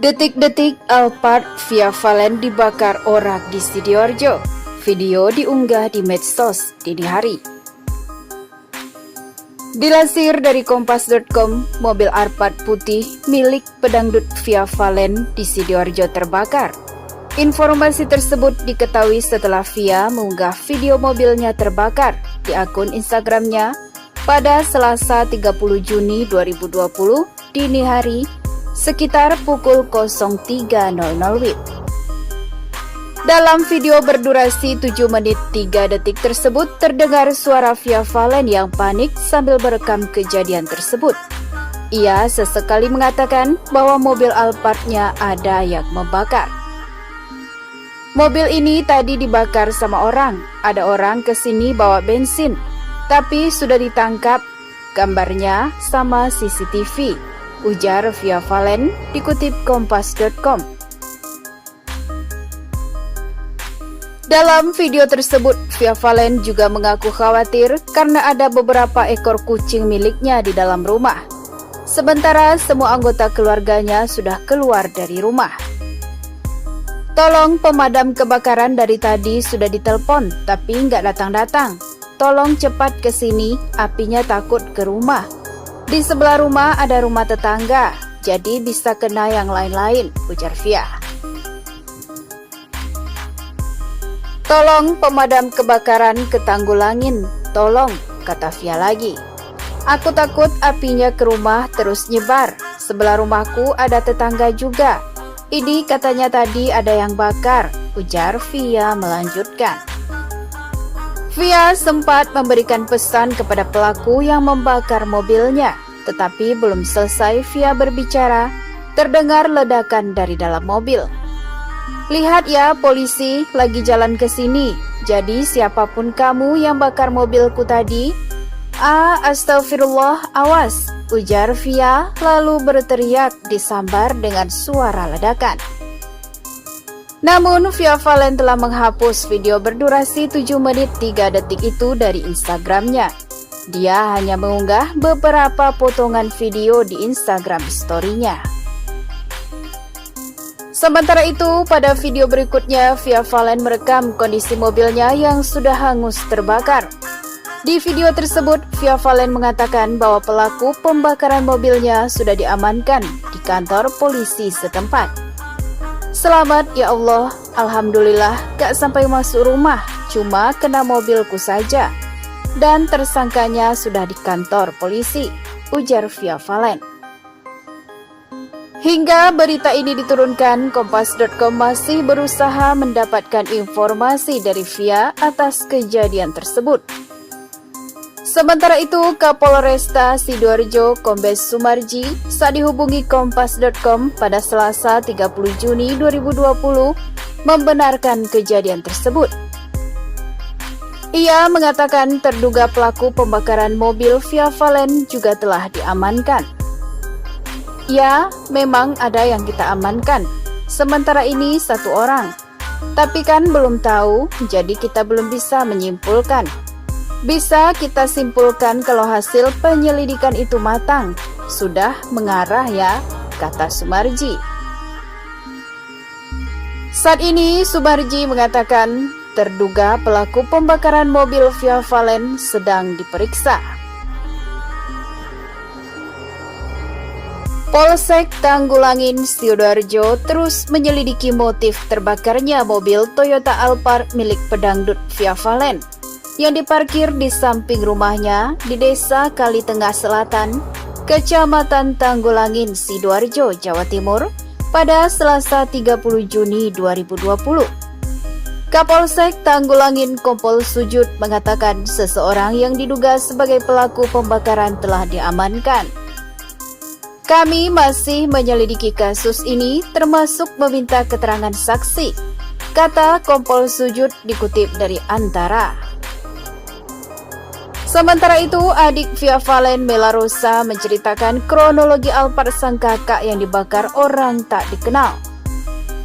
Detik-detik Alphard Via Valen dibakar orang di Sidoarjo. Video diunggah di medsos dini hari. Dilansir dari kompas.com, mobil Alphard putih milik pedangdut Via Valen di Sidoarjo terbakar. Informasi tersebut diketahui setelah Via mengunggah video mobilnya terbakar di akun Instagramnya pada Selasa 30 Juni 2020 dini hari sekitar pukul 03.00 WIB. Dalam video berdurasi 7 menit 3 detik tersebut terdengar suara Via Valen yang panik sambil merekam kejadian tersebut. Ia sesekali mengatakan bahwa mobil Alphardnya ada yang membakar. Mobil ini tadi dibakar sama orang. Ada orang kesini bawa bensin, tapi sudah ditangkap. Gambarnya sama CCTV, ujar Via Valen dikutip kompas.com. Dalam video tersebut, Via Valen juga mengaku khawatir karena ada beberapa ekor kucing miliknya di dalam rumah. Sementara semua anggota keluarganya sudah keluar dari rumah. Tolong pemadam kebakaran dari tadi sudah ditelepon, tapi nggak datang-datang. Tolong cepat ke sini, apinya takut ke rumah. Di sebelah rumah ada rumah tetangga, jadi bisa kena yang lain-lain, ujar Via. Tolong pemadam kebakaran ketanggulangin, tolong, kata Via lagi. Aku takut apinya ke rumah terus nyebar. Sebelah rumahku ada tetangga juga. Ini katanya tadi ada yang bakar, ujar Via melanjutkan. Via sempat memberikan pesan kepada pelaku yang membakar mobilnya, tetapi belum selesai Via berbicara, terdengar ledakan dari dalam mobil. Lihat ya, polisi lagi jalan ke sini. Jadi siapapun kamu yang bakar mobilku tadi, astagfirullah, awas, ujar Via lalu berteriak disambar dengan suara ledakan. Namun Via Valen telah menghapus video berdurasi 7 menit 3 detik itu dari Instagramnya. Dia hanya mengunggah beberapa potongan video di Instagram story-nya. Sementara itu, pada video berikutnya Via Valen merekam kondisi mobilnya yang sudah hangus terbakar. Di video tersebut, Via Valen mengatakan bahwa pelaku pembakaran mobilnya sudah diamankan di kantor polisi setempat. Selamat ya Allah, alhamdulillah gak sampai masuk rumah, cuma kena mobilku saja. Dan tersangkanya sudah di kantor polisi, ujar Via Valen. Hingga berita ini diturunkan, kompas.com masih berusaha mendapatkan informasi dari Via atas kejadian tersebut. Sementara itu, Kapolresta Sidoarjo Kombes Sumarji saat dihubungi kompas.com pada Selasa 30 Juni 2020 membenarkan kejadian tersebut. Ia mengatakan terduga pelaku pembakaran mobil Via Valen juga telah diamankan. Ya, memang ada yang kita amankan. Sementara ini 1 orang. Tapi kan belum tahu, jadi kita belum bisa menyimpulkan. Bisa kita simpulkan kalau hasil penyelidikan itu matang, sudah mengarah ya, kata Sumarji. Saat ini Sumarji mengatakan terduga pelaku pembakaran mobil Via Valen sedang diperiksa. Polsek Tanggulangin Sidoarjo terus menyelidiki motif terbakarnya mobil Toyota Alphard milik pedangdut Via Valen yang diparkir di samping rumahnya di Desa Kalitengah Selatan, Kecamatan Tanggulangin, Sidoarjo, Jawa Timur pada Selasa 30 Juni 2020. Kapolsek Tanggulangin Kompol Sujud mengatakan seseorang yang diduga sebagai pelaku pembakaran telah diamankan. Kami masih menyelidiki kasus ini termasuk meminta keterangan saksi, kata Kompol Sujud dikutip dari Antara. Sementara itu, adik Via Valen, Mela Rosa, menceritakan kronologi Alphard sang kakak yang dibakar orang tak dikenal.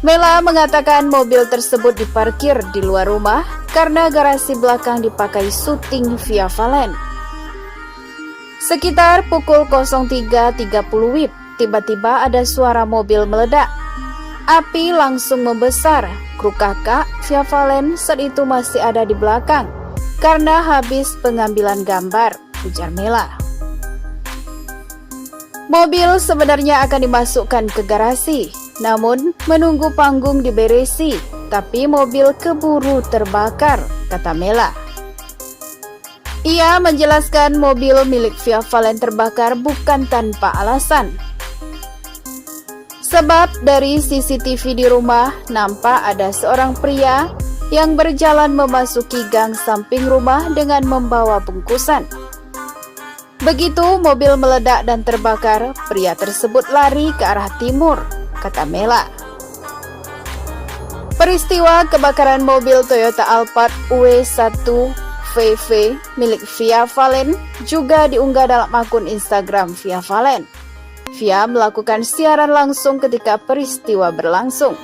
Mela mengatakan mobil tersebut diparkir di luar rumah karena garasi belakang dipakai syuting Via Valen. Sekitar pukul 03.30 WIB, tiba-tiba ada suara mobil meledak. Api langsung membesar. Kru kakak Via Valen saat itu masih ada di belakang karena habis pengambilan gambar, ujar Mela. Mobil sebenarnya akan dimasukkan ke garasi, namun menunggu panggung diberesi, tapi mobil keburu terbakar, kata Mela. Ia menjelaskan mobil milik Via Valen terbakar bukan tanpa alasan. Sebab dari CCTV di rumah nampak ada seorang pria yang berjalan memasuki gang samping rumah dengan membawa bungkusan. Begitu mobil meledak dan terbakar, pria tersebut lari ke arah timur, kata Mela. Peristiwa kebakaran mobil Toyota Alphard W1VV milik Via Valen juga diunggah dalam akun Instagram Via Valen. Via melakukan siaran langsung ketika peristiwa berlangsung.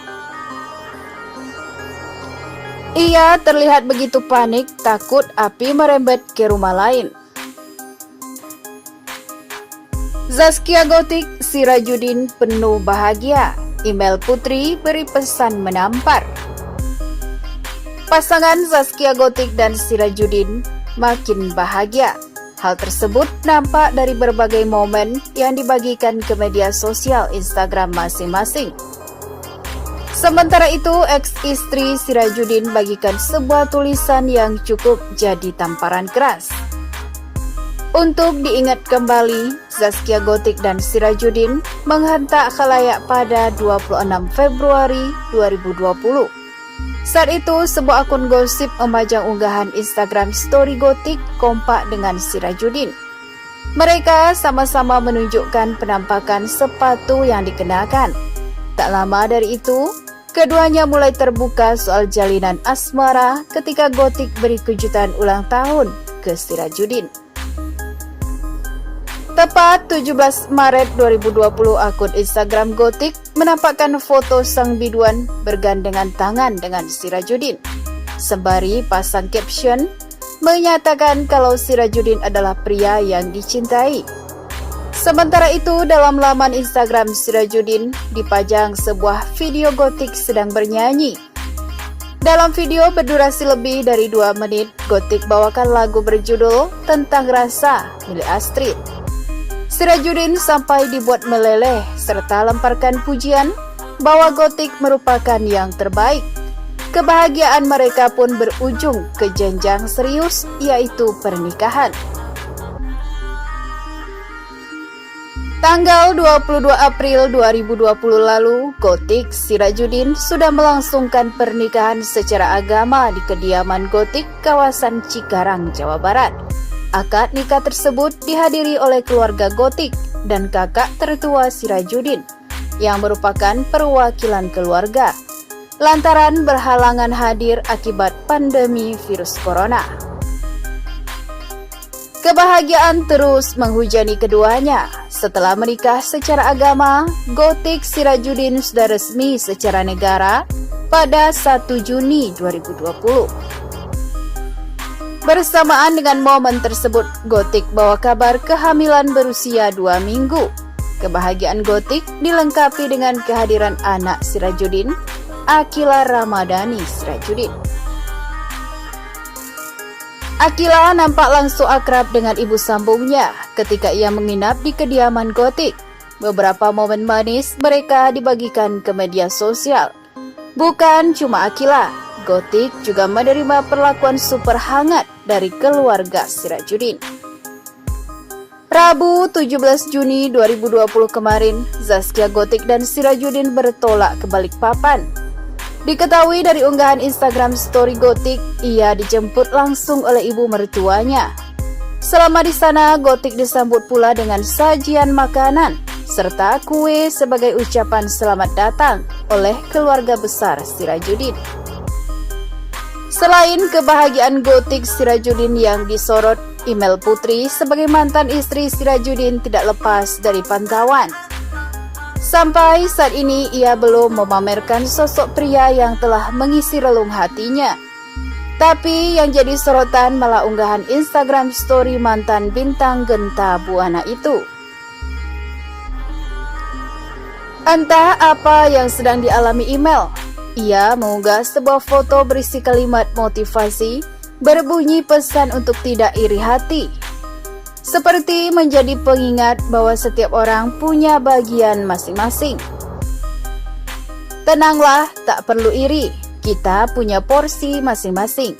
Ia terlihat begitu panik, takut api merembet ke rumah lain. Zaskia Gotik, Sirajudin penuh bahagia. Email Putri beri pesan menampar. Pasangan Zaskia Gotik dan Sirajudin makin bahagia. Hal tersebut nampak dari berbagai momen yang dibagikan ke media sosial Instagram masing-masing. Sementara itu, ex-istri Sirajudin bagikan sebuah tulisan yang cukup jadi tamparan keras. Untuk diingat kembali, Zaskia Gotik dan Sirajudin menghantar khalayak pada 26 Februari 2020. Saat itu, sebuah akun gosip memajang unggahan Instagram story Gotik kompak dengan Sirajudin. Mereka sama-sama menunjukkan penampakan sepatu yang dikenakan. Tak lama dari itu, keduanya mulai terbuka soal jalinan asmara ketika Gotik beri kejutan ulang tahun ke Sirajudin. Tepat 17 Maret 2020, akun Instagram Gotik menampakkan foto sang biduan bergandengan tangan dengan Sirajudin. Sembari pasang caption, menyatakan kalau Sirajudin adalah pria yang dicintai. Sementara itu, dalam laman Instagram Sirajudin dipajang sebuah video Gotik sedang bernyanyi. Dalam video berdurasi lebih dari 2 menit, Gotik bawakan lagu berjudul Tentang Rasa milik Astrid. Sirajudin sampai dibuat meleleh serta lemparkan pujian bahwa Gotik merupakan yang terbaik. Kebahagiaan mereka pun berujung ke jenjang serius, yaitu pernikahan. Tanggal 22 April 2020 lalu, Gotik Sirajudin sudah melangsungkan pernikahan secara agama di kediaman Gotik kawasan Cikarang, Jawa Barat. Akad nikah tersebut dihadiri oleh keluarga Gotik dan kakak tertua Sirajudin yang merupakan perwakilan keluarga, lantaran berhalangan hadir akibat pandemi virus corona. Kebahagiaan terus menghujani keduanya. Setelah menikah secara agama, Gotik Sirajudin sudah resmi secara negara pada 1 Juni 2020. Bersamaan dengan momen tersebut, Gotik bawa kabar kehamilan berusia 2 minggu. Kebahagiaan Gotik dilengkapi dengan kehadiran anak Sirajudin, Akila Ramadhani Sirajudin. Akila nampak langsung akrab dengan ibu sambungnya ketika ia menginap di kediaman Gotik. Beberapa momen manis mereka dibagikan ke media sosial. Bukan cuma Akila, Gotik juga menerima perlakuan super hangat dari keluarga Sirajudin. Rabu 17 Juni 2020 kemarin, Zaskia Gotik dan Sirajudin bertolak ke Balikpapan. Diketahui dari unggahan Instagram story Gotik, ia dijemput langsung oleh ibu mertuanya. Selama di sana, Gotik disambut pula dengan sajian makanan serta kue sebagai ucapan selamat datang oleh keluarga besar Sirajudin. Selain kebahagiaan Gotik Sirajudin yang disorot, email Putri sebagai mantan istri Sirajudin tidak lepas dari pantauan. Sampai saat ini ia belum memamerkan sosok pria yang telah mengisi relung hatinya. Tapi yang jadi sorotan malah unggahan Instagram story mantan bintang Genta Buana itu. Entah apa yang sedang dialami email. Ia mengunggah sebuah foto berisi kalimat motivasi berbunyi pesan untuk tidak iri hati. Seperti menjadi pengingat bahwa setiap orang punya bagian masing-masing. Tenanglah, tak perlu iri. Kita punya porsi masing-masing.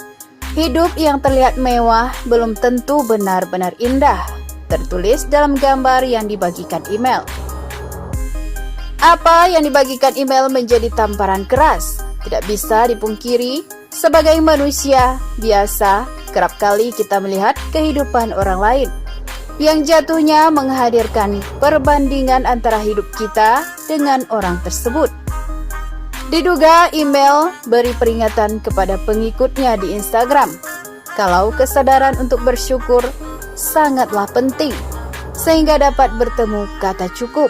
Hidup yang terlihat mewah belum tentu benar-benar indah. Tertulis dalam gambar yang dibagikan email. Apa yang dibagikan email menjadi tamparan keras. Tidak bisa dipungkiri, sebagai manusia biasa, kerap kali kita melihat kehidupan orang lain yang jatuhnya menghadirkan perbandingan antara hidup kita dengan orang tersebut. Diduga email beri peringatan kepada pengikutnya di Instagram, kalau kesadaran untuk bersyukur sangatlah penting, sehingga dapat bertemu kata cukup.